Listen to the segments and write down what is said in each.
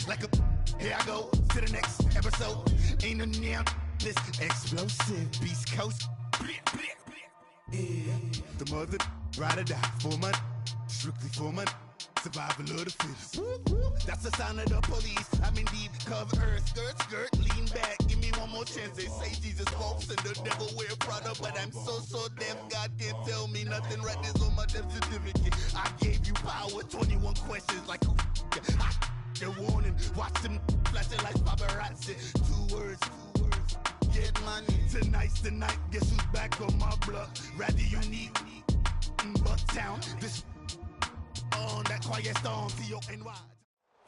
like a. Here I go to the next episode. Ain't no damn this explosive Beast Coast. Yeah, the mother ride or die for my strictly for my survival of the fittest. That's the sound of the police. I'm indeed cover earth, skirt, lean back. Give me one more chance. They say Jesus walks and the devil wear Prada, but I'm so deaf. God can't tell me nothing. Right there's on my death certificate. I gave you power. 21 questions like who? They're warning. Watch them flashing like paparazzi. Two words. Get money. Tonight's the night. Guess who's back on my block? Rather unique. Bucktown. This on that quiet storm. C-O-N-Y.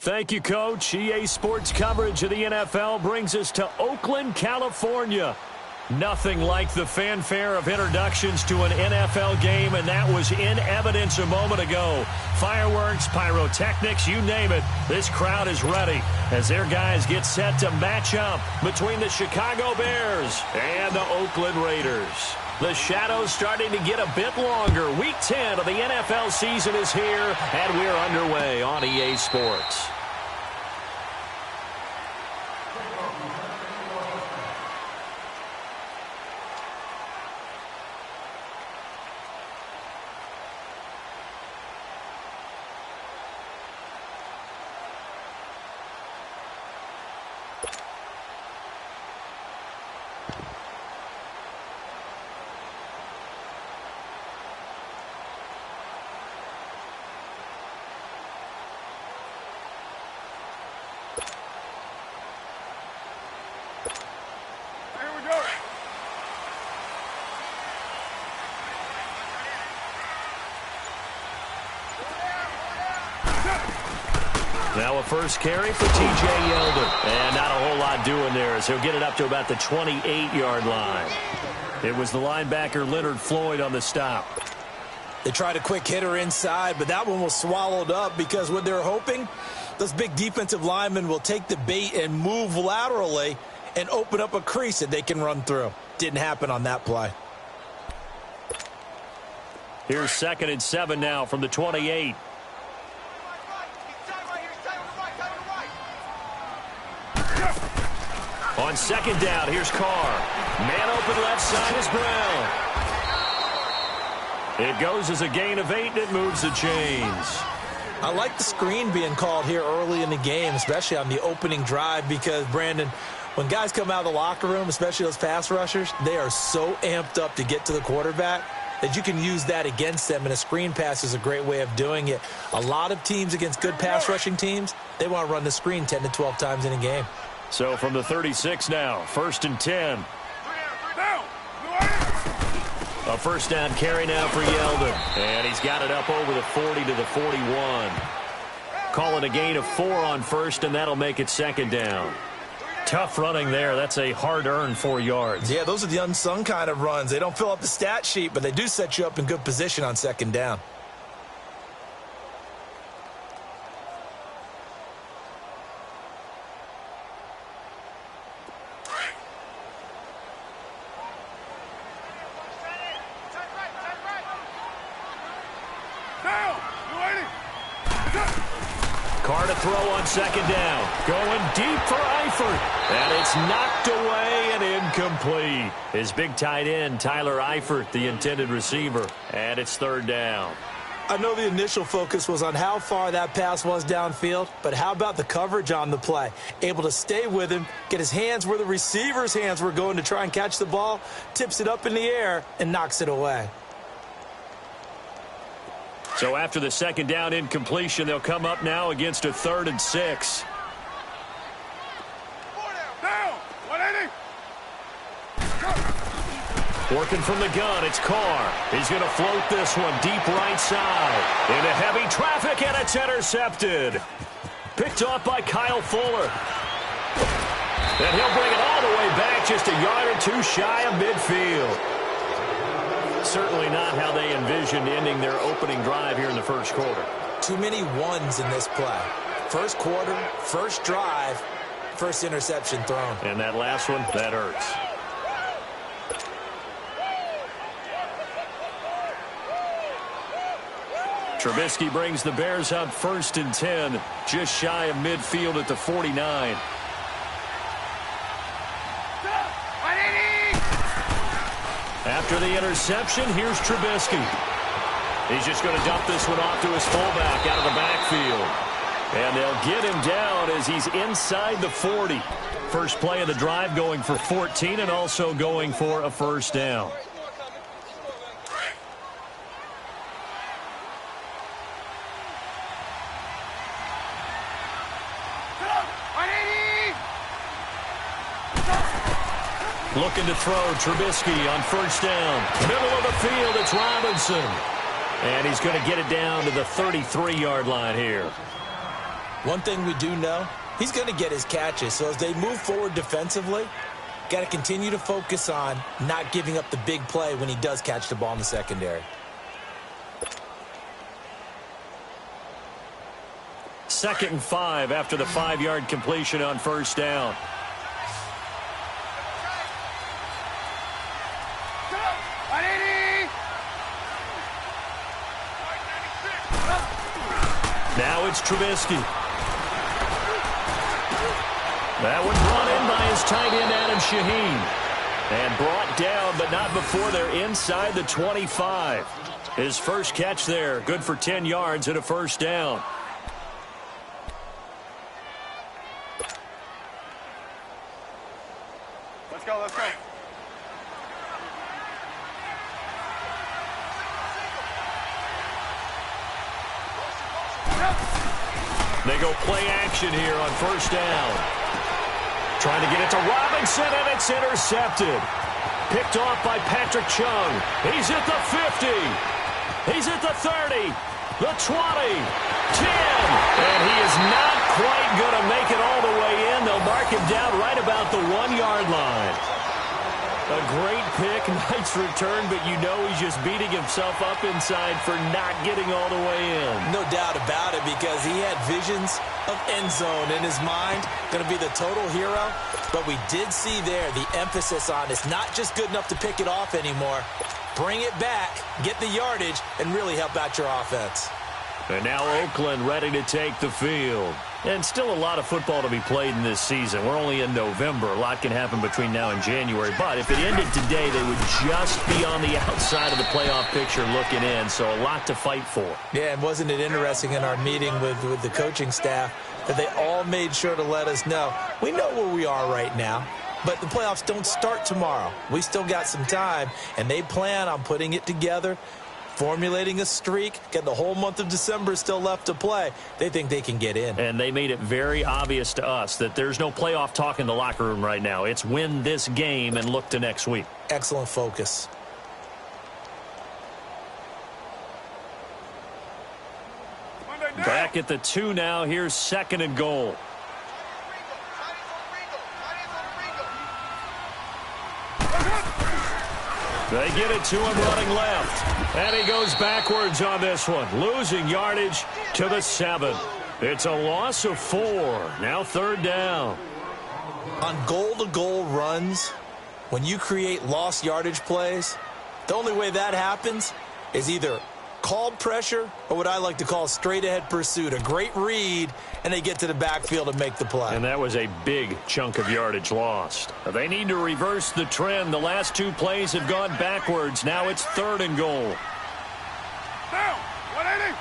Thank you, Coach. EA Sports coverage of the NFL brings us to Oakland, California. Nothing like the fanfare of introductions to an NFL game, and that was in evidence a moment ago. Fireworks, pyrotechnics, you name it. This crowd is ready as their guys get set to match up between the Chicago Bears and the Oakland Raiders. The shadow's starting to get a bit longer. Week 10 of the NFL season is here, and we're underway on EA Sports. Now a first carry for T.J. Yeldon. And not a whole lot doing there as he'll get it up to about the 28-yard line. It was the linebacker Leonard Floyd on the stop. They tried a quick hitter inside, but that one was swallowed up because what they're hoping, those big defensive linemen will take the bait and move laterally and open up a crease that they can run through. Didn't happen on that play. Here's 2nd and 7 now from the 28. On 2nd down, here's Carr. Man open left side is Brown. It goes as a gain of 8, and it moves the chains. I like the screen being called here early in the game, especially on the opening drive, because, Brandon, when guys come out of the locker room, especially those pass rushers, they are so amped up to get to the quarterback that you can use that against them, and a screen pass is a great way of doing it. A lot of teams against good pass rushing teams, they want to run the screen 10 to 12 times in a game. So from the 36 now, 1st and 10. A first down carry now for Yeldon. And he's got it up over the 40 to the 41. Call it a gain of 4 on 1st, and that'll make it 2nd down. Tough running there. That's a hard-earned 4 yards. Yeah, those are the unsung kind of runs. They don't fill up the stat sheet, but they do set you up in good position on 2nd down. Carr to throw on 2nd down. Going deep for Eifert. And it's knocked away and incomplete. His big tight end, Tyler Eifert, the intended receiver. And it's 3rd down. I know the initial focus was on how far that pass was downfield, but how about the coverage on the play? Able to stay with him, get his hands where the receiver's hands were going to try and catch the ball, tips it up in the air, and knocks it away. So after the 2nd down incompletion, they'll come up now against a 3rd and 6. Working from the gun, it's Carr. He's going to float this one deep right side. Into heavy traffic, and it's intercepted. Picked off by Kyle Fuller. And he'll bring it all the way back, just a yard or 2 shy of midfield. Certainly not how they envisioned ending their opening drive here in the 1st quarter. Too many ones in this play. 1st quarter, 1st drive, 1st interception thrown. And that last one, that hurts. Trubisky brings the Bears up 1st and 10, just shy of midfield at the 49. After the interception, here's Trubisky. He's just going to dump this one off to his fullback out of the backfield. And they'll get him down as he's inside the 40. First play of the drive going for 14 and also going for a first down. Looking to throw, Trubisky on first down. Middle of the field, it's Robinson. And he's going to get it down to the 33-yard line here. One thing we do know, he's going to get his catches. So as they move forward defensively, got to continue to focus on not giving up the big play when he does catch the ball in the secondary. 2nd and 5 after the 5-yard completion on first down. Now it's Trubisky. That one brought in by his tight end, Adam Shaheen. And brought down, but not before they're inside the 25. His first catch there, good for 10 yards and a first down. Let's go, let's go. They go play action here on first down. Trying to get it to Robinson, and it's intercepted. Picked off by Patrick Chung. He's at the 50. He's at the 30. The 20. 10. And he is not quite going to make it all the way in. They'll mark him down right about the 1-yard line. A great pick, nice return, but you know he's just beating himself up inside for not getting all the way in. No doubt about it, because he had visions of end zone in his mind. Going to be the total hero. But we did see there the emphasis on it's not just good enough to pick it off anymore. Bring it back, get the yardage, and really help out your offense. And now Oakland ready to take the field. And still a lot of football to be played in this season. We're only in November. A lot can happen between now and January. But if it ended today, they would just be on the outside of the playoff picture looking in. So a lot to fight for. Yeah, and wasn't it interesting in our meeting with the coaching staff that they all made sure to let us know, we know where we are right now, but the playoffs don't start tomorrow. We still got some time, and they plan on putting it together, formulating a streak, get the whole month of December still left to play. They think they can get in. And they made it very obvious to us that there's no playoff talk in the locker room right now. It's win this game and look to next week. Excellent focus. Back at the 2 now. Here's 2nd and goal. They get it to him running left. And he goes backwards on this one. Losing yardage to the 7. It's a loss of 4. Now 3rd down. On goal-to-goal runs, when you create lost yardage plays, the only way that happens is either called pressure or what I like to call straight-ahead pursuit. A great read, and they get to the backfield and make the play. And that was a big chunk of yardage lost. They need to reverse the trend. The last 2 plays have gone backwards. Now it's 3rd and goal. Down, 180.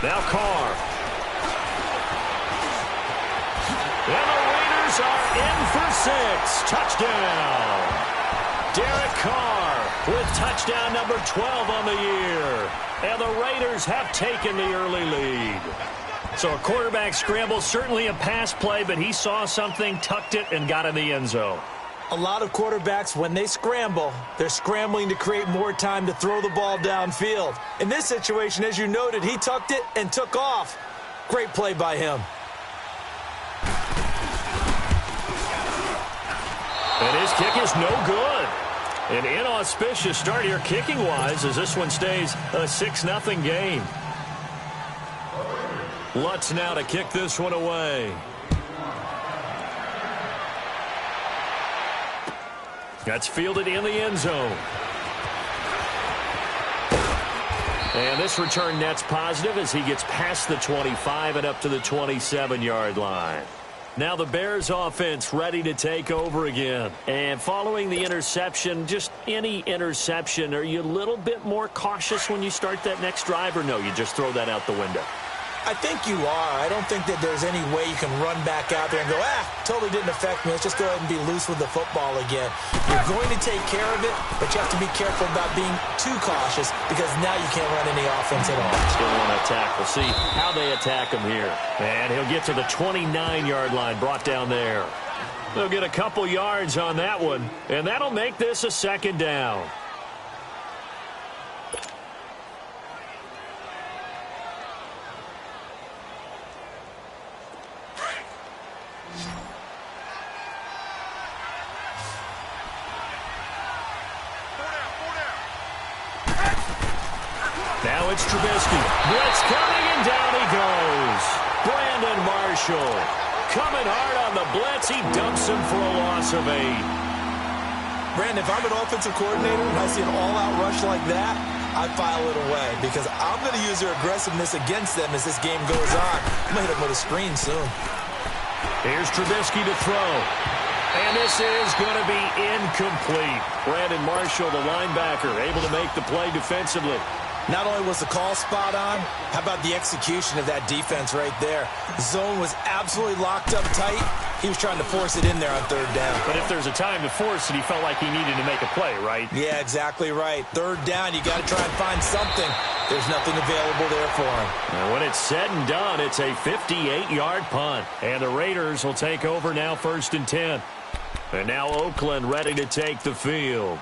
Now Carr. And the Raiders are in for 6. Touchdown. Derek Carr with touchdown number 12 on the year. And the Raiders have taken the early lead. So a quarterback scramble, certainly a pass play, but he saw something, tucked it, and got in the end zone. A lot of quarterbacks, when they scramble, they're scrambling to create more time to throw the ball downfield. In this situation, as you noted, he tucked it and took off. Great play by him. And his kick is no good. An inauspicious start here kicking-wise as this one stays a 6-0 game. Lutz now to kick this one away. That's fielded in the end zone. And this return net's positive as he gets past the 25 and up to the 27-yard line. Now the Bears offense ready to take over again. And following the interception, just any interception, are you a little bit more cautious when you start that next drive, or no, you just throw that out the window? I think you are. I don't think that there's any way you can run back out there and go, totally didn't affect me. Let's just go ahead and be loose with the football again. You're going to take care of it, but you have to be careful about being too cautious because now you can't run any offense at all. Still want to attack. We'll see how they attack him here. And he'll get to the 29-yard line, brought down there. They'll get a couple yards on that one, and that'll make this a second down. Now it's Trubisky. Blitz coming, and down he goes. Brandon Marshall coming hard on the blitz. He dumps him for a loss of 8. Brandon, if I'm an offensive coordinator and I see an all-out rush like that, I file it away because I'm going to use their aggressiveness against them as this game goes on. I'm going to hit them with a screen soon. Here's Trubisky to throw. And this is going to be incomplete. Brandon Marshall, the linebacker, able to make the play defensively. Not only was the call spot on, how about the execution of that defense right there? Zone was absolutely locked up tight. He was trying to force it in there on third down. But if there's a time to force it, he felt like he needed to make a play, right? Yeah, exactly right. Third down, you got to try and find something. There's nothing available there for him. And when it's said and done, it's a 58-yard punt. And the Raiders will take over now, 1st and 10. And now Oakland ready to take the field.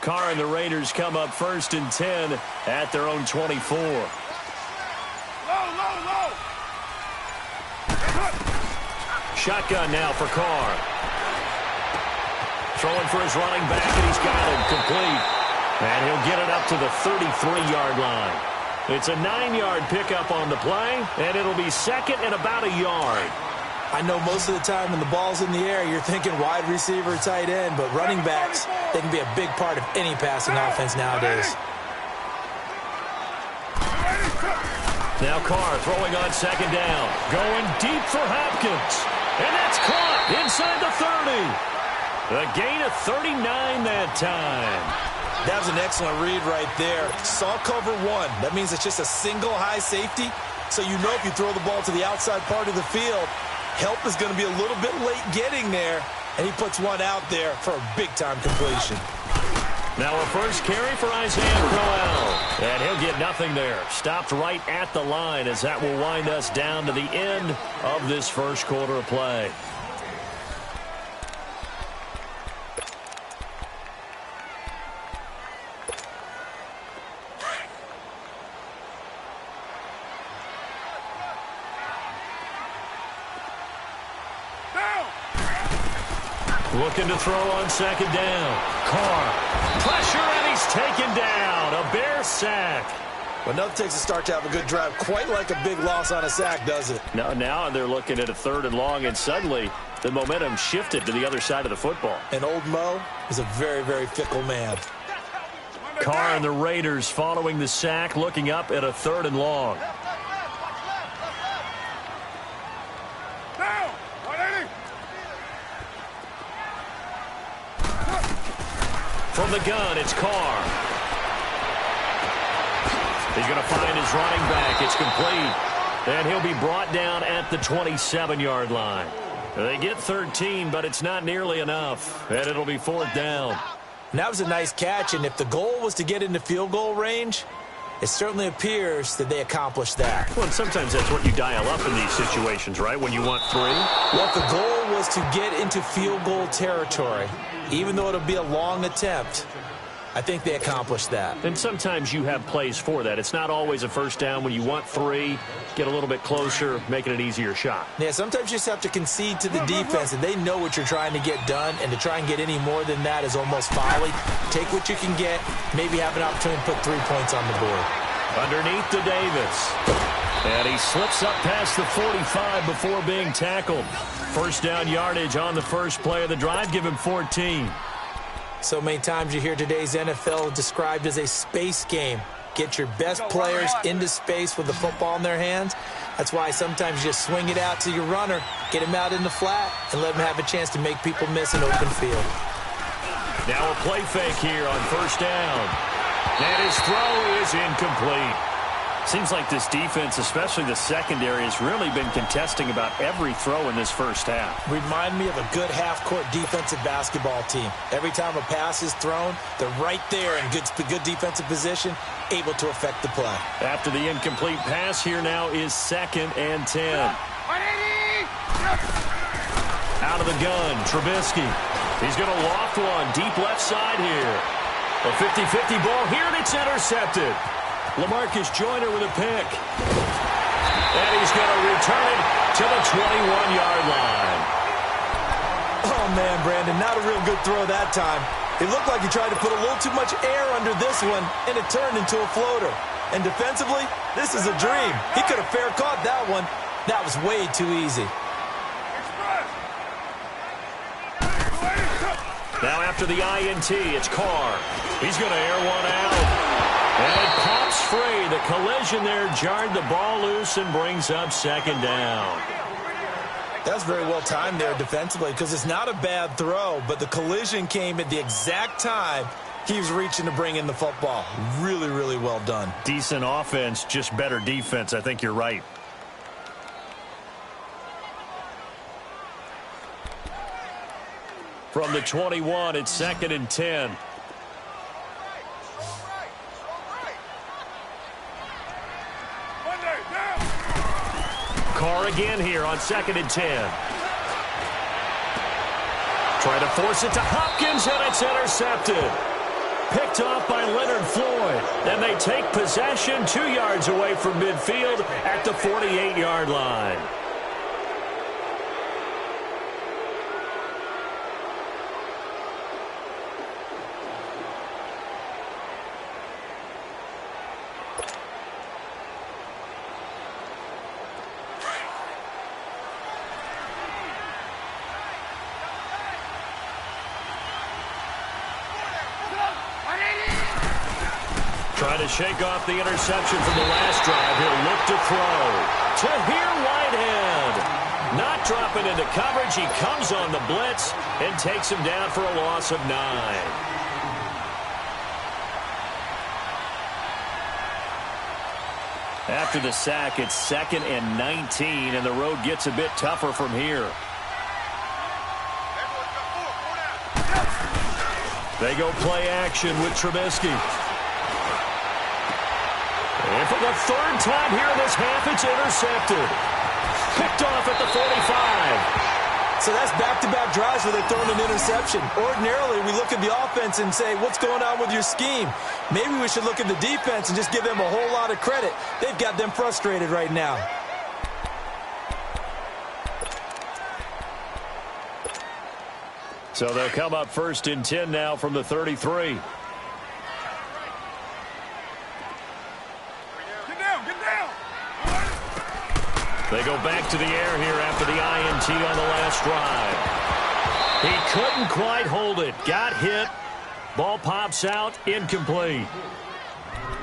Carr and the Raiders come up 1st and 10 at their own 24. Low. Shotgun now for Carr. Throwing for his running back, and he's got him complete. And he'll get it up to the 33-yard line. It's a 9-yard pickup on the play, and it'll be second and about a yard. I know most of the time when the ball's in the air, you're thinking wide receiver, tight end, but running backs, they can be a big part of any passing offense nowadays. Now Carr throwing on 2nd down. Going deep for Hopkins. And that's caught inside the 30. A gain of 39 that time. That was an excellent read right there. Saw cover 1. That means it's just a single high safety. So you know if you throw the ball to the outside part of the field, help is going to be a little bit late getting there, and he puts one out there for a big-time completion. Now a first carry for Isaiah Crowell, and he'll get nothing there. Stopped right at the line as that will wind us down to the end of this first quarter of play. Looking to throw on 2nd down. Carr. Pressure, and he's taken down. A Bear sack. Well, nothing takes a start to have a good drive quite like a big loss on a sack, does it? Now they're looking at a 3rd and long, and suddenly the momentum shifted to the other side of the football. And old Mo is a very, very fickle man. Carr and the Raiders following the sack, looking up at a 3rd and long. From the gun, it's Carr. He's going to find his running back. It's complete. And he'll be brought down at the 27-yard line. They get 13, but it's not nearly enough. And it'll be 4th down. And that was a nice catch, and if the goal was to get into field goal range, it certainly appears that they accomplished that. Well, and sometimes that's what you dial up in these situations, right, when you want 3? Well, if the goal was to get into field goal territory, even though it'll be a long attempt, I think they accomplished that. And sometimes you have plays for that. It's not always a first down. When you want 3, get a little bit closer, making it an easier shot. Yeah, sometimes you just have to concede to the defense, and they know what you're trying to get done, and to try and get any more than that is almost folly. Take what you can get, maybe have an opportunity to put 3 points on the board. Underneath to Davis. And he slips up past the 45 before being tackled. First down yardage on the first play of the drive. Give him 14. So many times you hear today's NFL described as a space game. Get your best players into space with the football in their hands. That's why sometimes you just swing it out to your runner, get him out in the flat, and let him have a chance to make people miss an open field. Now a play fake here on first down. And his throw is incomplete. Seems like this defense, especially the secondary, has really been contesting about every throw in this first half. Remind me of a good half-court defensive basketball team. Every time a pass is thrown, they're right there in good defensive position, able to affect the play. After the incomplete pass, here now is 2nd and 10. Out of the gun, Trubisky. He's going to loft one deep left side here. A 50-50 ball here, and it's intercepted. LaMarcus Joyner with a pick. And he's going to return it to the 21-yard line. Oh, man, Brandon, not a real good throw that time. It looked like he tried to put a little too much air under this one, and it turned into a floater. And defensively, this is a dream. He could have fair caught that one. That was way too easy. Now after the INT, it's Carr. He's going to air one out. And it pops free. The collision there jarred the ball loose and brings up 2nd down. That's very well timed there defensively, because it's not a bad throw, but the collision came at the exact time he was reaching to bring in the football. Really, really well done. Decent offense, just better defense. I think you're right. From the 21, it's 2nd and 10. Carr again here on 2nd and 10. Try to force it to Hopkins, and it's intercepted. Picked off by Leonard Floyd. And they take possession 2 yards away from midfield at the 48-yard line. Trying to shake off the interception from the last drive. He'll look to throw. To here, Whitehead. Not dropping into coverage. He comes on the blitz and takes him down for a loss of 9. After the sack, it's 2nd and 19, and the road gets a bit tougher from here. They go play action with Trubisky. And for the 3rd time here in this half, it's intercepted. Picked off at the 45. So that's back-to-back drives where they're throwing an interception. Ordinarily, we look at the offense and say, what's going on with your scheme? Maybe we should look at the defense and just give them a whole lot of credit. They've got them frustrated right now. So they'll come up 1st and 10 now from the 33. They go back to the air here after the INT on the last drive. He couldn't quite hold it. Got hit. Ball pops out. Incomplete.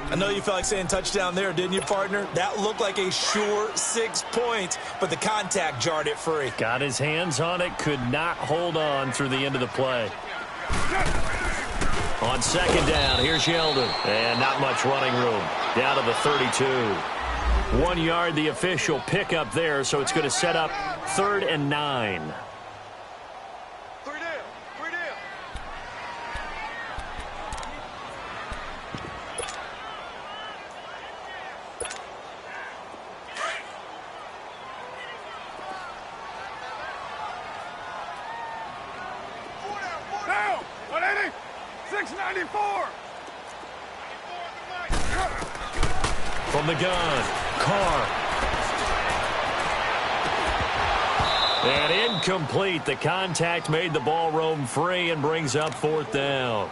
I know you felt like saying touchdown there, didn't you, partner? That looked like a sure 6 points, but the contact jarred it free. Got his hands on it. Could not hold on through the end of the play. On 2nd down, here's Yeldon. And not much running room. Down to the 32. 1 yard, the official pickup there, so it's going to set up 3rd and 9. Down, 180, 694. From the gun, Carr. And incomplete. The contact made the ball roam free and brings up 4th down.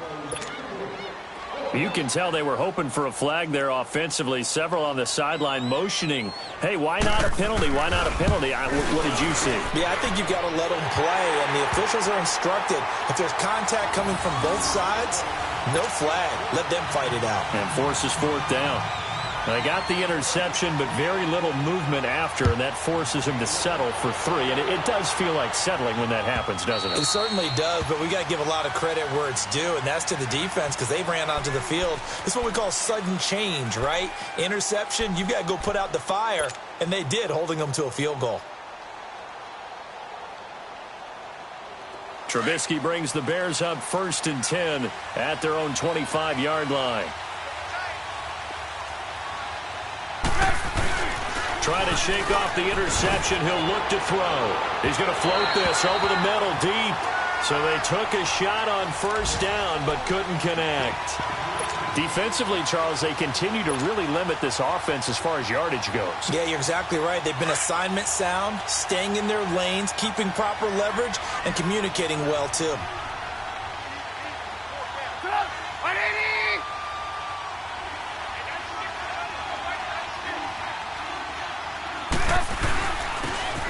You can tell they were hoping for a flag there offensively. Several on the sideline motioning, hey, why not a penalty? Why not a penalty? What did you see? Yeah, I think you've got to let them play, and the officials are instructed. If there's contact coming from both sides, no flag. Let them fight it out. And forces 4th down. They got the interception, but very little movement after, and that forces him to settle for 3. And it does feel like settling when that happens, doesn't it? It certainly does, but we got to give a lot of credit where it's due, and that's to the defense because they ran onto the field. It's what we call sudden change, right? Interception, you've got to go put out the fire, and they did, holding them to a field goal. Trubisky brings the Bears up 1st and 10 at their own 25-yard line. Trying to shake off the interception. He'll look to throw. He's going to float this over the middle deep. So they took a shot on 1st down but couldn't connect. Defensively, Charles, they continue to really limit this offense as far as yardage goes. Yeah, you're exactly right. They've been assignment sound, staying in their lanes, keeping proper leverage, and communicating well, too.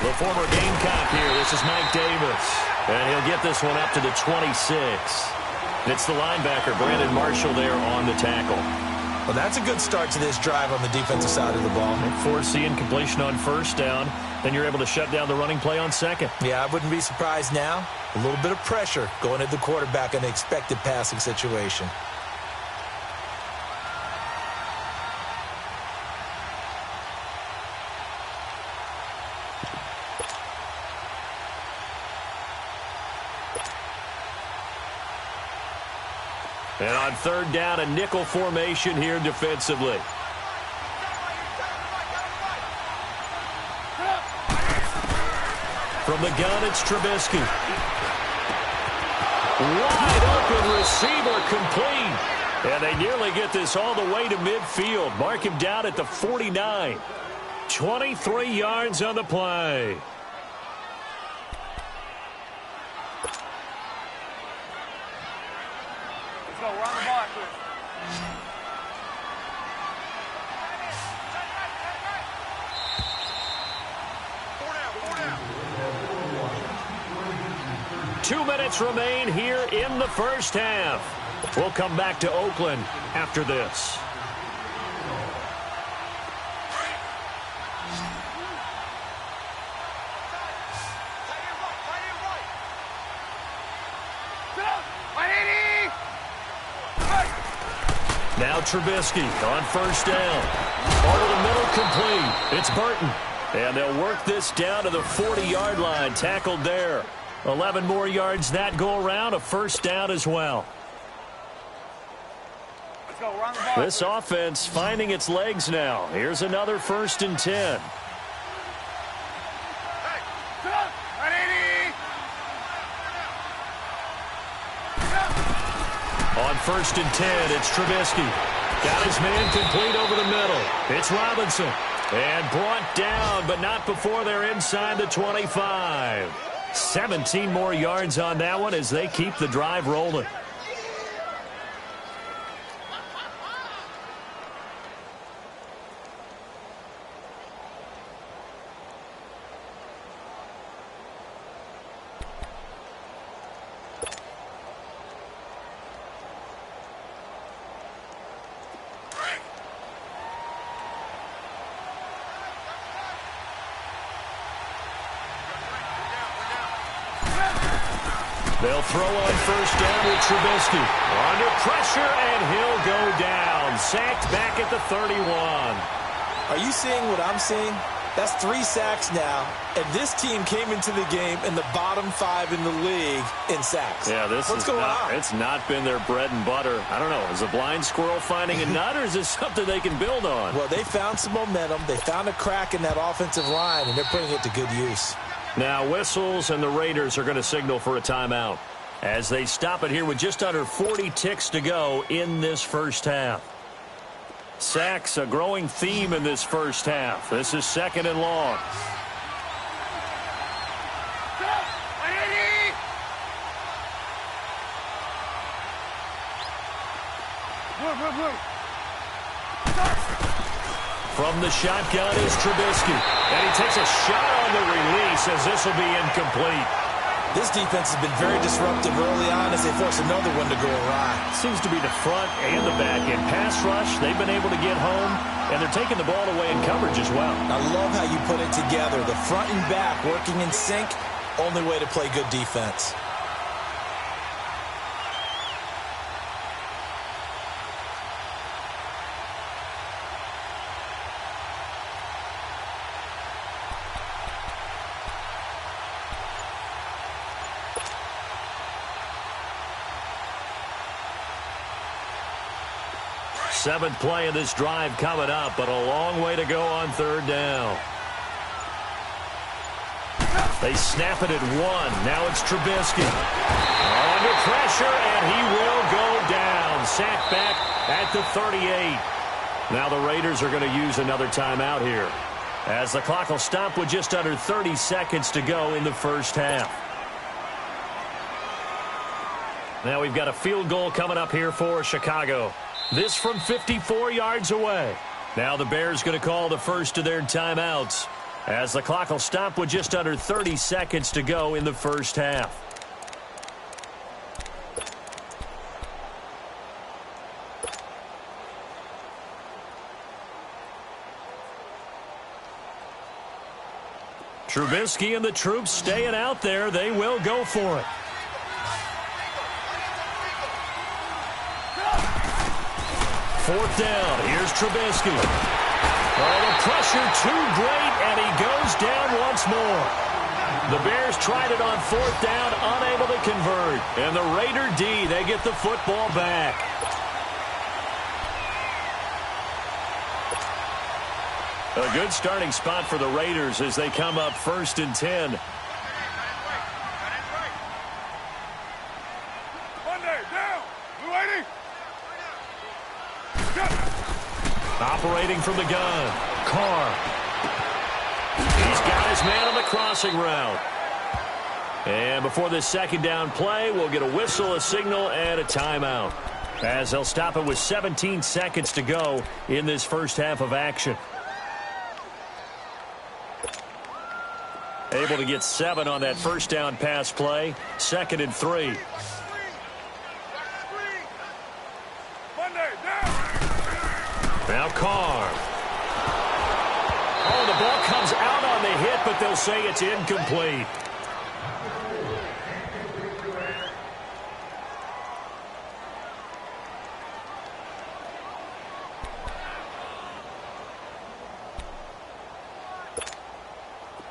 The former Gamecock here. This is Mike Davis. And he'll get this one up to the 26. It's the linebacker, Brandon Marshall, there on the tackle. Well, that's a good start to this drive on the defensive side of the ball. Force the incompletion on 1st down. Then you're able to shut down the running play on 2nd. Yeah, I wouldn't be surprised now. A little bit of pressure going at the quarterback in the expected passing situation. And on 3rd down, a nickel formation here defensively. From the gun, it's Trubisky. Wide open receiver complete. And they nearly get this all the way to midfield. Mark him down at the 49. 23 yards on the play. Go, we're on the block. 2 minutes remain here in the 1st half. We'll come back to Oakland after this. Now Trubisky on 1st down. Over the middle, complete. It's Burton. And they'll work this down to the 40-yard line. Tackled there. 11 more yards that go around. A 1st down as well. Let's go. We're on the block. This offense finding its legs now. Here's another 1st and 10. On 1st and 10, it's Trubisky. Got his man complete over the middle. It's Robinson. And brought down, but not before they're inside the 25. 17 more yards on that one as they keep the drive rolling. They'll throw on 1st down with Trubisky. Under pressure, and he'll go down. Sacked back at the 31. Are you seeing what I'm seeing? That's 3 sacks now, and this team came into the game in the bottom 5 in the league in sacks. Yeah, what's going on? It's not been their bread and butter. I don't know. Is a blind squirrel finding a nut, or is this something they can build on? Well, they found some momentum. They found a crack in that offensive line, and they're putting it to good use. Now whistles, and the Raiders are going to signal for a timeout as they stop it here with just under 40 ticks to go in this 1st half. Sacks, a growing theme in this first half. This is 2nd and long. From the shotgun is Trubisky. And he takes a shot on the release as this will be incomplete. This defense has been very disruptive early on as they force another one to go awry. Seems to be the front and the back end. Pass rush, they've been able to get home, and they're taking the ball away in coverage as well. I love how you put it together. The front and back working in sync, only way to play good defense. Seventh play of this drive coming up, but a long way to go on 3rd down. They snap it at 1. Now it's Trubisky. Under pressure, and he will go down. Sacked back at the 38. Now the Raiders are going to use another timeout here, as the clock will stop with just under 30 seconds to go in the first half. Now we've got a field goal coming up here for Chicago. This from 54 yards away. Now the Bears going to call the first of their timeouts, as the clock will stop with just under 30 seconds to go in the first half. Trubisky and the troops staying out there. They will go for it. Fourth down. Here's Trubisky. Oh, the pressure too great, and he goes down once more. The Bears tried it on 4th down, unable to convert. And the Raider D, they get the football back. A good starting spot for the Raiders as they come up 1st and 10. Operating from the gun, Carr. He's got his man on the crossing route. And before this 2nd down play, we'll get a whistle, a signal, and a timeout, as they'll stop it with 17 seconds to go in this first half of action. Able to get 7 on that 1st down pass play. 2nd and 3. Now Carr. Oh, the ball comes out on the hit, but they'll say it's incomplete.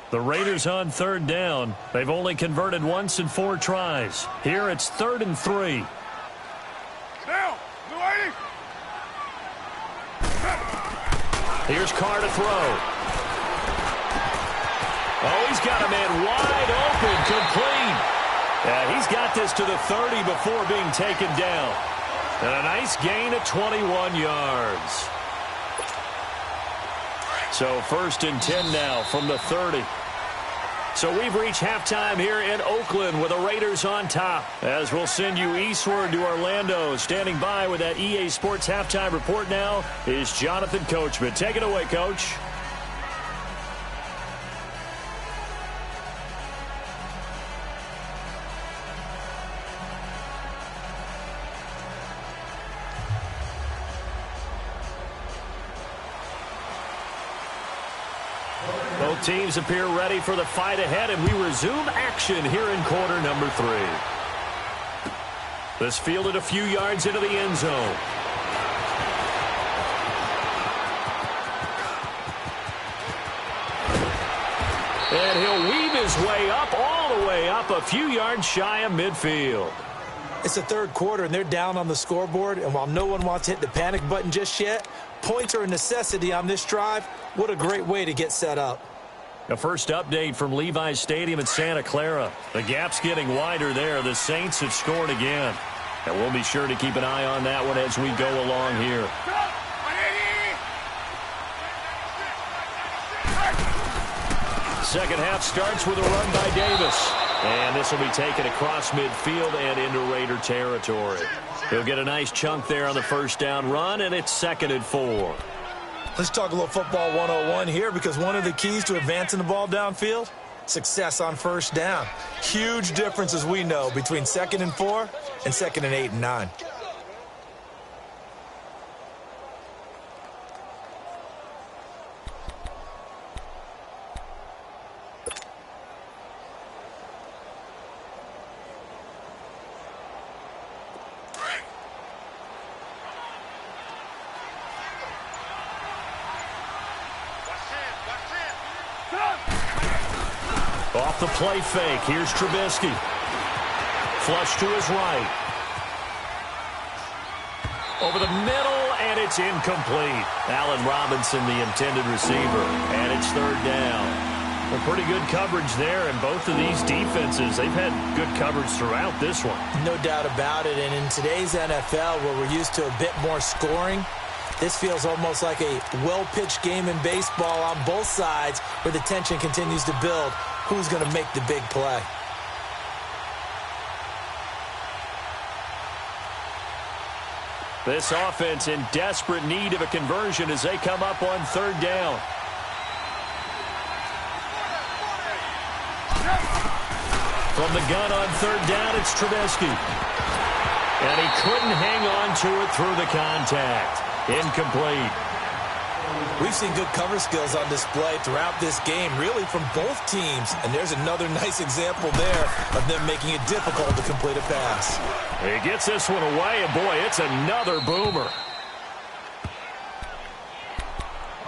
The Raiders on 3rd down. They've only converted once in 4 tries. Here it's 3rd and 3. Here's Carr to throw. Oh, he's got a man wide open, complete. Yeah, he's got this to the 30 before being taken down. And a nice gain of 21 yards. So 1st and 10 now from the 30. So we've reached halftime here in Oakland with the Raiders on top, as we'll send you eastward to Orlando. Standing by with that EA Sports halftime report now is Jonathan Coachman. Take it away, Coach. Both teams appear ready for the fight ahead, and we resume action here in quarter number 3. This fielded a few yards into the end zone. And he'll weave his way up, all the way up, a few yards shy of midfield. It's the 3rd quarter, and they're down on the scoreboard, and while no one wants to hit the panic button just yet, points are a necessity on this drive. What a great way to get set up. A first update from Levi's Stadium in Santa Clara. The gap's getting wider there. The Saints have scored again. And we'll be sure to keep an eye on that one as we go along here. second half starts with a run by Davis. And this will be taken across midfield and into Raider territory. He'll get a nice chunk there on the first down run, and it's 2nd and 4. Let's talk a little football 101 here, because one of the keys to advancing the ball downfield, success on first down. Huge difference, as we know, between 2nd and 4 and 2nd and 8 and 9. Off the play fake, here's Trubisky. Flush to his right. Over the middle, and it's incomplete. Allen Robinson, the intended receiver, and it's 3rd down. Well, pretty good coverage there, and both of these defenses, they've had good coverage throughout this one. No doubt about it, and in today's NFL, where we're used to a bit more scoring, this feels almost like a well-pitched game in baseball on both sides, where the tension continues to build. Who's going to make the big play? This offense in desperate need of a conversion as they come up on 3rd down. From the gun on 3rd down, it's Trubisky. And he couldn't hang on to it through the contact. Incomplete. We've seen good cover skills on display throughout this game, really from both teams. And there's another nice example there of them making it difficult to complete a pass. He gets this one away, and boy, it's another boomer.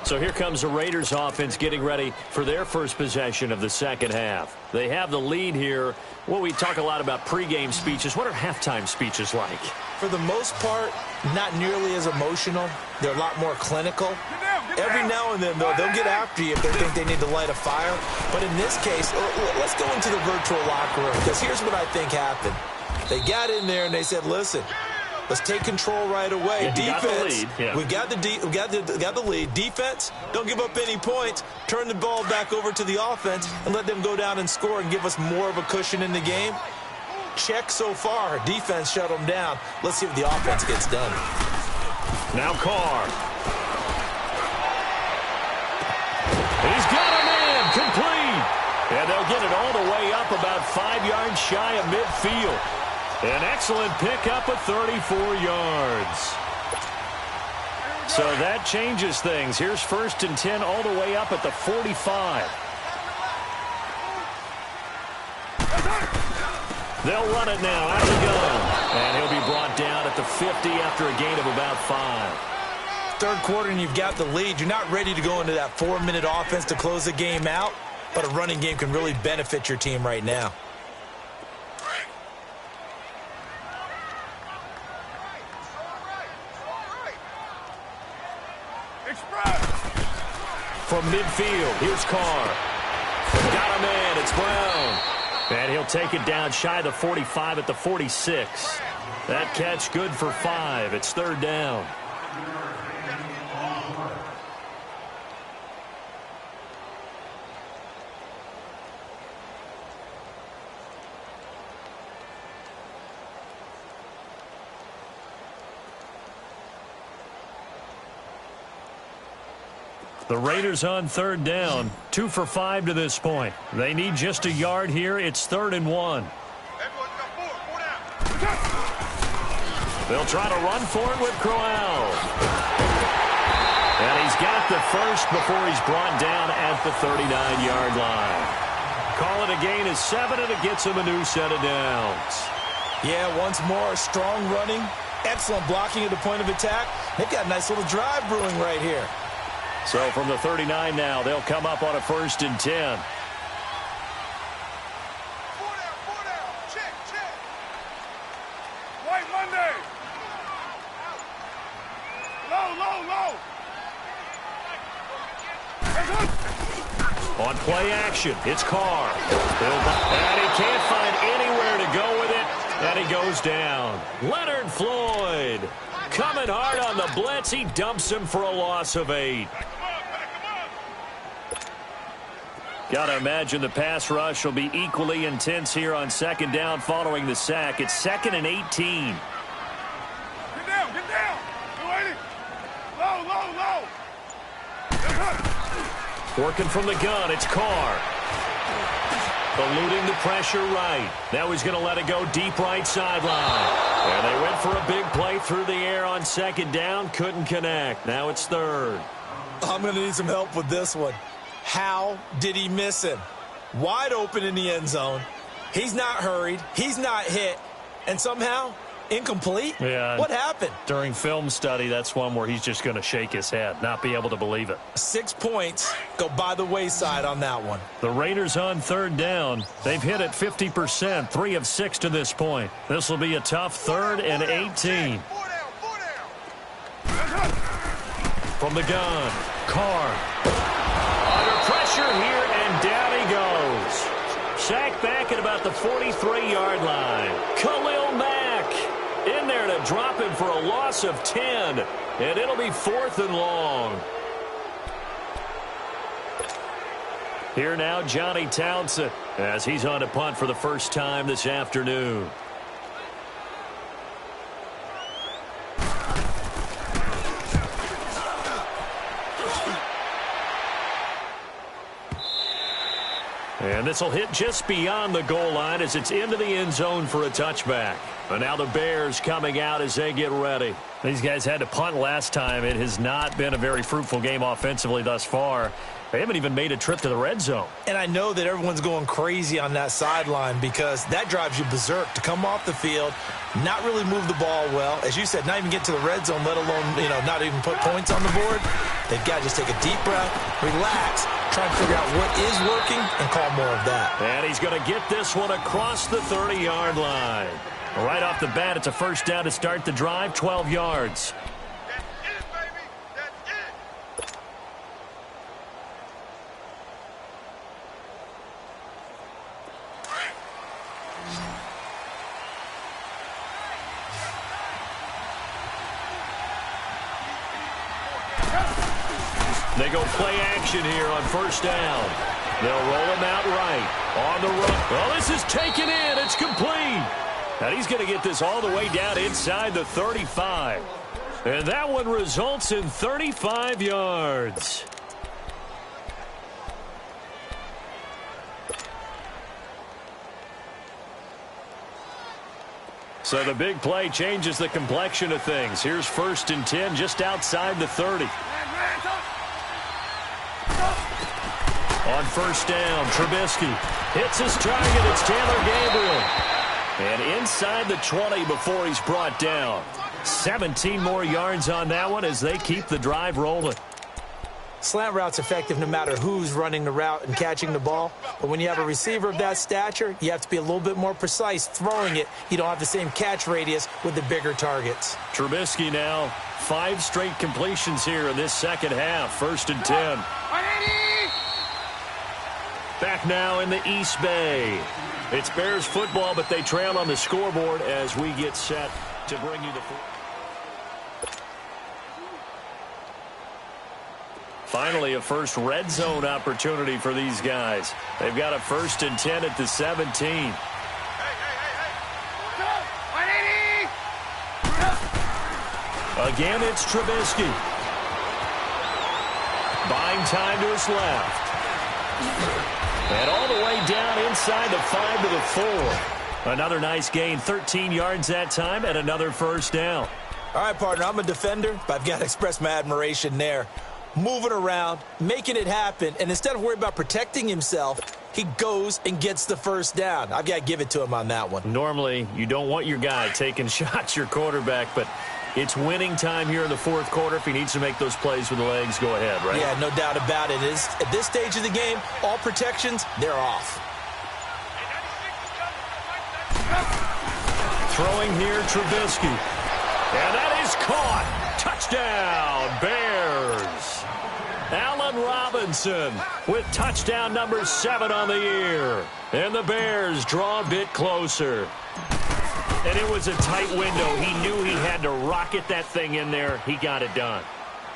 So here comes the Raiders offense getting ready for their first possession of the second half. They have the lead here. Well, we talk a lot about pregame speeches. What are halftime speeches like? For the most part, not nearly as emotional. They're a lot more clinical. Every now and then, though, they'll get after you if they think they need to light a fire. But in this case, let's go into the virtual locker room, because here's what I think happened. They got in there and they said, listen, let's take control right away. Defense, we got the lead. Defense, don't give up any points. Turn the ball back over to the offense and let them go down and score and give us more of a cushion in the game. Check so far. Defense shut them down. Let's see what the offense gets done. Now Carr. He's got a man, complete. And they'll get it all the way up about 5 yards shy of midfield. An excellent pickup of 34 yards. So that changes things. Here's 1st and 10 all the way up at the 45. They'll run it now out of the gun. And he'll be brought down at the 50 after a gain of about 5. 3rd quarter and you've got the lead. You're not ready to go into that 4-minute offense to close the game out, but a running game can really benefit your team right now. From midfield, here's Carr. Got a man, it's Brown. And he'll take it down shy of the 45 at the 46. That catch good for 5. It's 3rd down. The Raiders on 3rd down, 2 for 5 to this point. They need just a yard here. It's 3rd and 1. They'll try to run for it with Crowell. And he's got the first before he's brought down at the 39-yard line. Call it a gain of 7, and it gets him a new set of downs. Yeah, once more, strong running, excellent blocking at the point of attack. They've got a nice little drive brewing right here. So from the 39 now, they'll come up on a 1st and 10. White Monday. Low. On play action, it's Carr. And he can't find anywhere to go with it, and he goes down. Leonard Floyd coming hard on the blitz. He dumps him for a loss of 8. Got to imagine the pass rush will be equally intense here on second down following the sack. It's 2nd and 18. Get down, get down. Low, low, low. Working from the gun, it's Carr. Eluding the pressure right. Now he's going to let it go deep right sideline. And they went for a big play through the air on second down. Couldn't connect. Now it's 3rd. I'm going to need some help with this one. How did he miss him? Wide open in the end zone. He's not hurried. He's not hit. And somehow, incomplete? Yeah. What happened? During film study, that's one where he's just going to shake his head, not be able to believe it. 6 points go by the wayside on that one. The Raiders on 3rd down. They've hit it 50%, 3 of 6 to this point. This will be a tough 3rd and 18. From the gun, Carr. Under pressure here, and down he goes. Sacked back at about the 43-yard line. Khalil Mack in there to drop him for a loss of 10. And it'll be 4th and long. Here now, Johnny Townsend, as he's on to punt for the first time this afternoon. And this will hit just beyond the goal line as it's into the end zone for a touchback. And now the Bears coming out as they get ready. These guys had to punt last time. It has not been a very fruitful game offensively thus far. They haven't even made a trip to the red zone. And I know that everyone's going crazy on that sideline because that drives you berserk to come off the field, not really move the ball well. As you said, not even get to the red zone, let alone, not even put points on the board. They've got to just take a deep breath, relax, try and figure out what is working and call more of that. And he's going to get this one across the 30-yard line. Right off the bat, it's a first down to start the drive, 12 yards. They go play action here on first down. They'll roll him out right. On the run. Well, this is taken in. It's complete. And he's going to get this all the way down inside the 35. And that one results in 35 yards. So the big play changes the complexion of things. Here's 1st and 10 just outside the 30. On first down, Trubisky hits his target. It's Taylor Gabriel. And inside the 20 before he's brought down. 17 more yards on that one as they keep the drive rolling. Slant route's effective no matter who's running the route and catching the ball. But when you have a receiver of that stature, you have to be a little bit more precise throwing it. You don't have the same catch radius with the bigger targets. Trubisky now 5 straight completions here in this second half. 1st and 10. Back now in the East Bay. It's Bears football, but they trail on the scoreboard as we get set to bring you the finally a first red zone opportunity for these guys. They've got a 1st and 10 at the 17. Again, it's Trubisky. Buying time to his left. And all the way down inside the 5 to the 4. Another nice gain, 13 yards that time, and another first down. All right, partner, I'm a defender, but I've got to express my admiration there. Moving around, making it happen, and instead of worrying about protecting himself, he goes and gets the first down. I've got to give it to him on that one. Normally, you don't want your guy taking shots, your quarterback, but it's winning time here in the 4th quarter. If he needs to make those plays with the legs, go ahead, right? Yeah, no doubt about it. At this stage of the game, all protections, they're off. Throwing here, Trubisky. And that is caught. Touchdown, Bears. Allen Robinson with touchdown number 7 on the year. And the Bears draw a bit closer. And it was a tight window. He knew he had to rocket that thing in there. He got it done.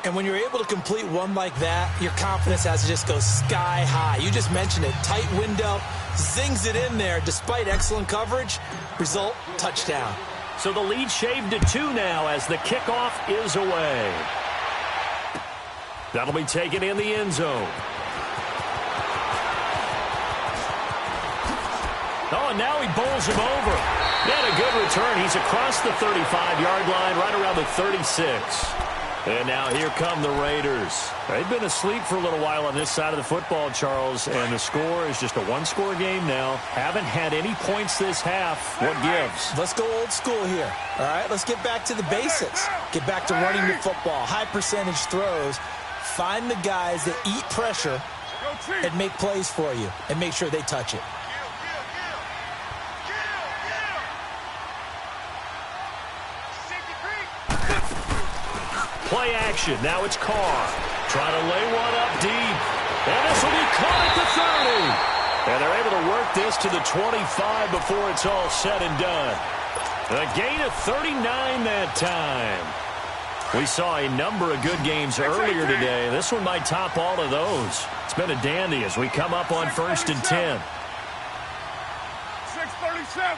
And when you're able to complete one like that, your confidence has to just go sky high. You just mentioned it. Tight window, zings it in there despite excellent coverage. Result, touchdown. So the lead shaved to 2 now as the kickoff is away. That'll be taken in the end zone. Oh, and now he bowls him over. He had a good return. He's across the 35-yard line, right around the 36. And now here come the Raiders. They've been asleep for a little while on this side of the football, Charles, and the score is just a one-score game now. Haven't had any points this half. What gives? Let's go old school here. All right, let's get back to the basics. Get back to running the football, high percentage throws. Find the guys that eat pressure and make plays for you and make sure they touch it. Play action. Now it's Carr. Trying to lay one up deep. And this will be caught at the 30. And they're able to work this to the 25 before it's all said and done. A gain of 39 that time. We saw a number of good games earlier today. This one might top all of those. It's been a dandy as we come up on 1st and 10. 6:37.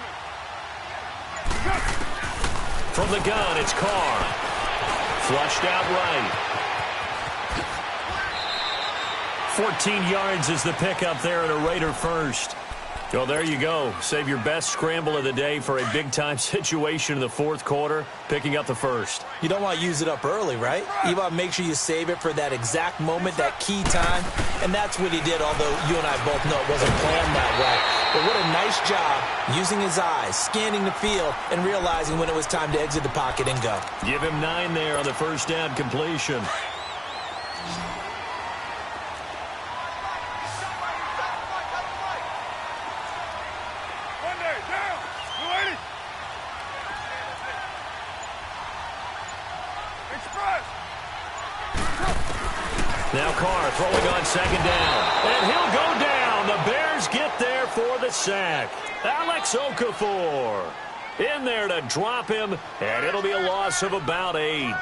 From the gun, it's Carr. Flushed out right. 14 yards is the pickup there at a Raider first. Well, there you go. Save your best scramble of the day for a big-time situation in the fourth quarter, picking up the first. You don't want to use it up early, right? You want to make sure you save it for that exact moment, that key time. And that's what he did, although you and I both know it wasn't planned that way. But what a nice job using his eyes, scanning the field, and realizing when it was time to exit the pocket and go. Give him 9 there on the first down completion. Now Carr throwing on second down. And he'll go down. The Bears get there for the sack. Alex Okafor in there to drop him, and it'll be a loss of about 8.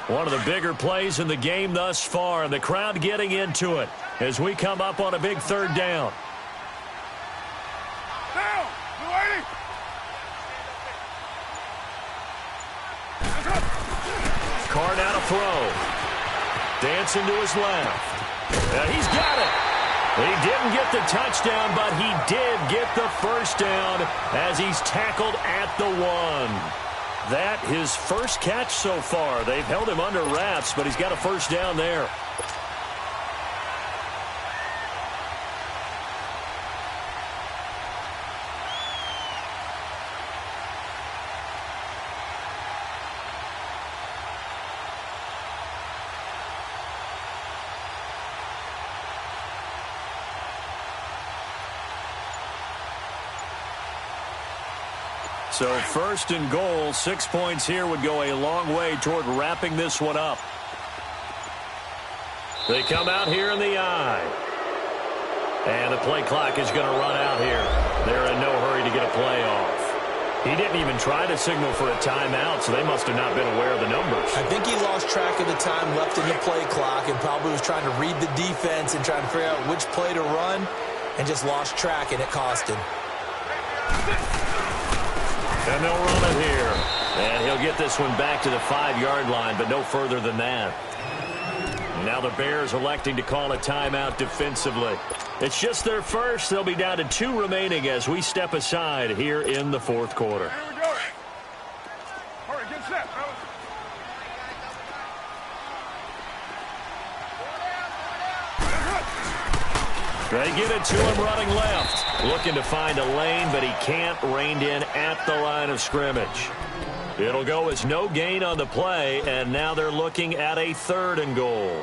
One of the bigger plays in the game thus far, and the crowd getting into it as we come up on a big third down. Carr now to throw. Dancing to his left. He's got it. He didn't get the touchdown, but he did get the first down as he's tackled at the 1. That his first catch so far. They've held him under wraps, but he's got a first down there. So 1st and goal, 6 points here would go a long way toward wrapping this one up. They come out here in the eye. And the play clock is going to run out here. They're in no hurry to get a play off. He didn't even try to signal for a timeout, so they must have not been aware of the numbers. I think he lost track of the time left in the play clock and probably was trying to read the defense and trying to figure out which play to run and just lost track, and it cost him. And they'll run it here. And he'll get this one back to the 5-yard line, but no further than that. Now the Bears electing to call a timeout defensively. It's just their first. They'll be down to 2 remaining as we step aside here in the fourth quarter. Here we go. All right, get set, fellas. They get it to him running left. Looking to find a lane, but he can't. Reined in at the line of scrimmage. It'll go as no gain on the play, and now they're looking at a 3rd and goal.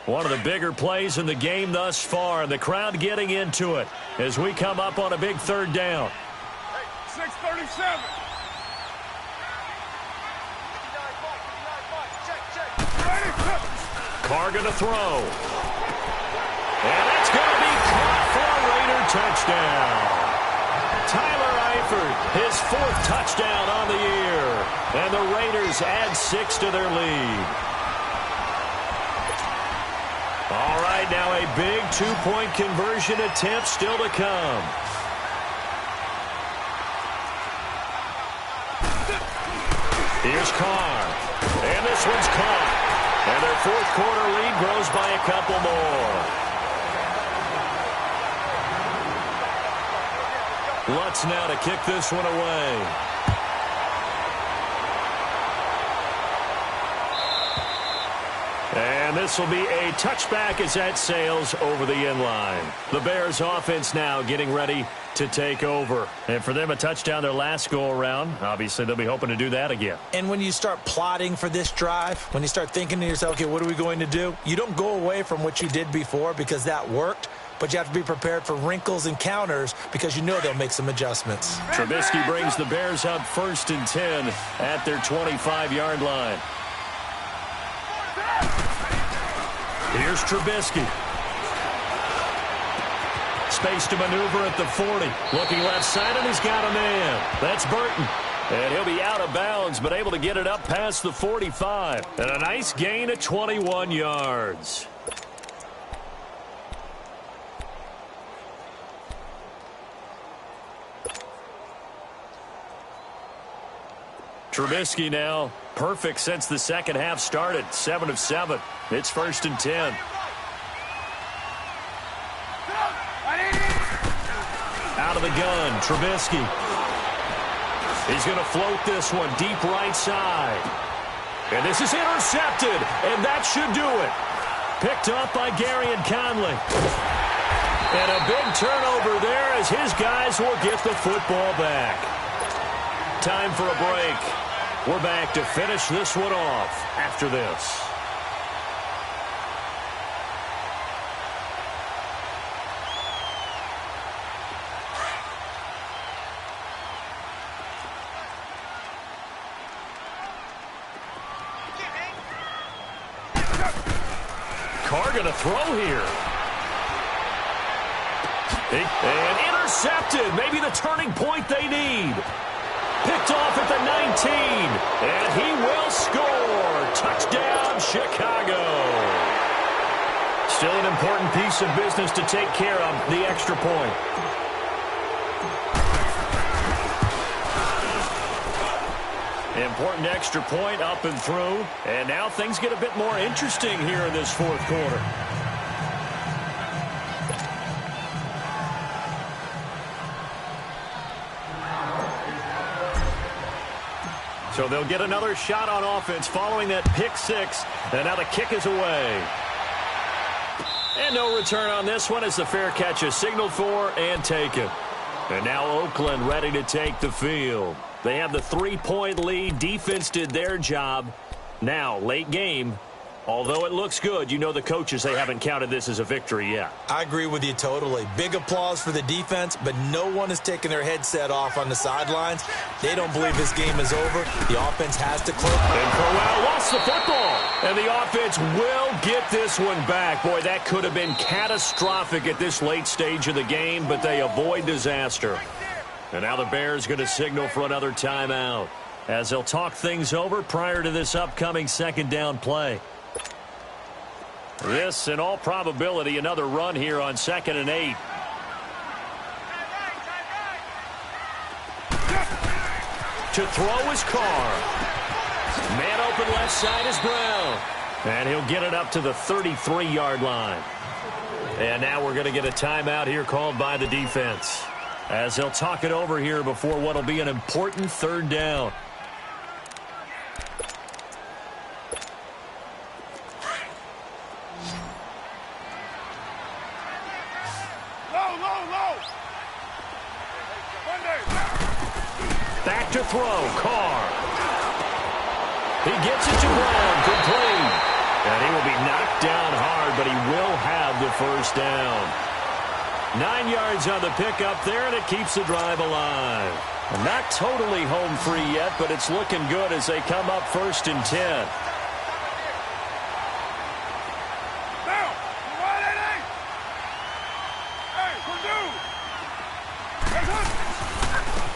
One of the bigger plays in the game thus far, and the crowd getting into it as we come up on a big 3rd down. Hey, 6:37. Carr going to throw. And that's going to be caught for a Raider touchdown. Tyler Eifert, his 4th touchdown on the year. And the Raiders add 6 to their lead. All right, now a big 2-point conversion attempt still to come. Here's Carr. And this one's caught. And their 4th quarter lead grows by a couple more. Lutz now to kick this one away. And this will be a touchback as that sails over the end line. The Bears offense now getting ready to take over. And for them, a touchdown their last go-around. Obviously, they'll be hoping to do that again. And when you start plotting for this drive, when you start thinking to yourself, okay, what are we going to do? You don't go away from what you did before because that worked. But you have to be prepared for wrinkles and counters because you know they'll make some adjustments. Trubisky brings the Bears up 1st and 10 at their 25-yard line. Here's Trubisky. Space to maneuver at the 40. Looking left side, and he's got a man. That's Burton. And he'll be out of bounds, but able to get it up past the 45. And a nice gain of 21 yards. Trubisky now perfect since the second half started. 7 of 7. It's 1st and 10. Out of the gun, Trubisky. He's going to float this one deep right side. And this is intercepted, and that should do it. Picked up by Gary and Conley. And a big turnover there as his guys will get the football back. Time for a break. We're back to finish this one off after this. Carr going to throw here. And intercepted. Maybe the turning point they need. Picked off at the 19, and he will score. Touchdown, Chicago. Still an important piece of business to take care of, the extra point. Important extra point up and through, and now things get a bit more interesting here in this 4th quarter. So they'll get another shot on offense following that pick 6. And now the kick is away. And no return on this one as the fair catch is signaled for and taken. And now Oakland ready to take the field. They have the 3-point lead. Defense did their job. Now, late game. Although it looks good, you know the coaches, they haven't counted this as a victory yet. I agree with you totally. Big applause for the defense, but no one is taking their headset off on the sidelines. They don't believe this game is over. The offense has to close. And Crowell lost the football. And the offense will get this one back. Boy, that could have been catastrophic at this late stage of the game, but they avoid disaster. And now the Bears going to signal for another timeout as they'll talk things over prior to this upcoming 2nd down play. This, in all probability, another run here on 2nd and 8. To throw is Carr. Man open left side is Brown. And he'll get it up to the 33-yard line. And now we're going to get a timeout here called by the defense, as they'll talk it over here before what will be an important 3rd down. Back to throw, Carr. He gets it to Brown, complete. And he will be knocked down hard, but he will have the 1st down. 9 yards on the pickup there, and it keeps the drive alive. Not totally home free yet, but it's looking good as they come up 1st and 10.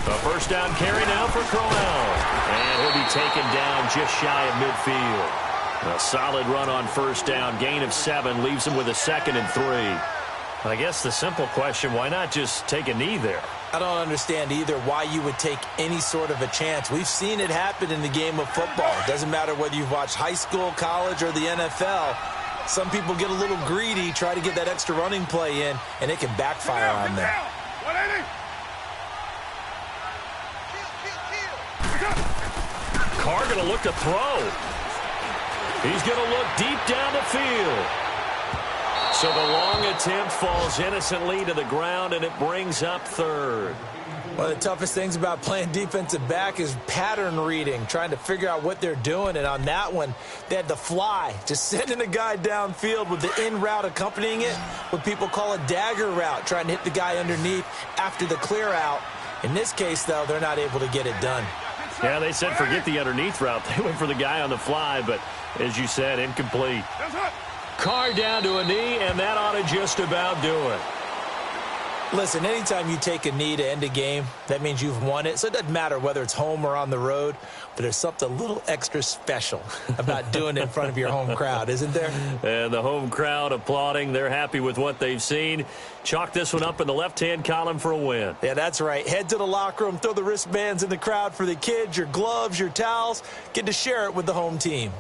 A first down carry now for Crowell. And he'll be taken down just shy of midfield. A solid run on first down. Gain of 7 leaves him with a 2nd and 3. I guess the simple question, why not just take a knee there? I don't understand either why you would take any sort of a chance. We've seen it happen in the game of football. It doesn't matter whether you've watched high school, college, or the NFL. Some people get a little greedy, try to get that extra running play in, and it can backfire on them. Carr going to look to throw. He's going to look deep down the field. So the long attempt falls innocently to the ground, and it brings up 3rd. One of the toughest things about playing defensive back is pattern reading, trying to figure out what they're doing. And on that one, they had the fly, just sending a guy downfield with the in route accompanying it, what people call a dagger route, trying to hit the guy underneath after the clear out. In this case, though, they're not able to get it done. Yeah, they said forget the underneath route. They went for the guy on the fly, but as you said, incomplete. Carr down to a knee, and that ought to just about do it. Listen, anytime you take a knee to end a game, that means you've won it. So it doesn't matter whether it's home or on the road, but there's something a little extra special about doing it in front of your home crowd, isn't there? And the home crowd applauding. They're happy with what they've seen. Chalk this one up in the left-hand column for a win. Yeah, that's right. Head to the locker room, throw the wristbands in the crowd for the kids, your gloves, your towels. Get to share it with the home team.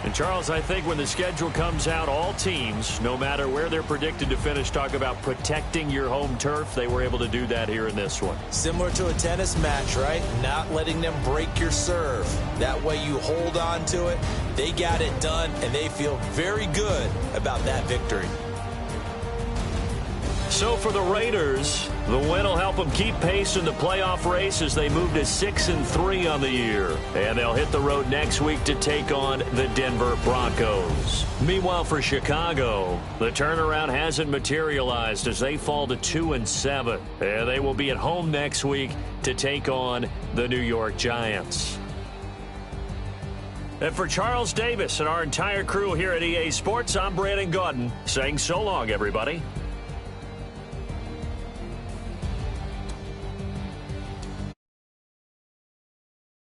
And, Charles, I think when the schedule comes out, all teams, no matter where they're predicted to finish, talk about protecting your home turf. They were able to do that here in this one. Similar to a tennis match, right? Not letting them break your serve. That way you hold on to it. They got it done, and they feel very good about that victory. So for the Raiders, the win will help them keep pace in the playoff race as they move to 6-3 on the year. And they'll hit the road next week to take on the Denver Broncos. Meanwhile, for Chicago, the turnaround hasn't materialized as they fall to 2-7. And they will be at home next week to take on the New York Giants. And for Charles Davis and our entire crew here at EA Sports, I'm Brandon Gaudin saying so long, everybody.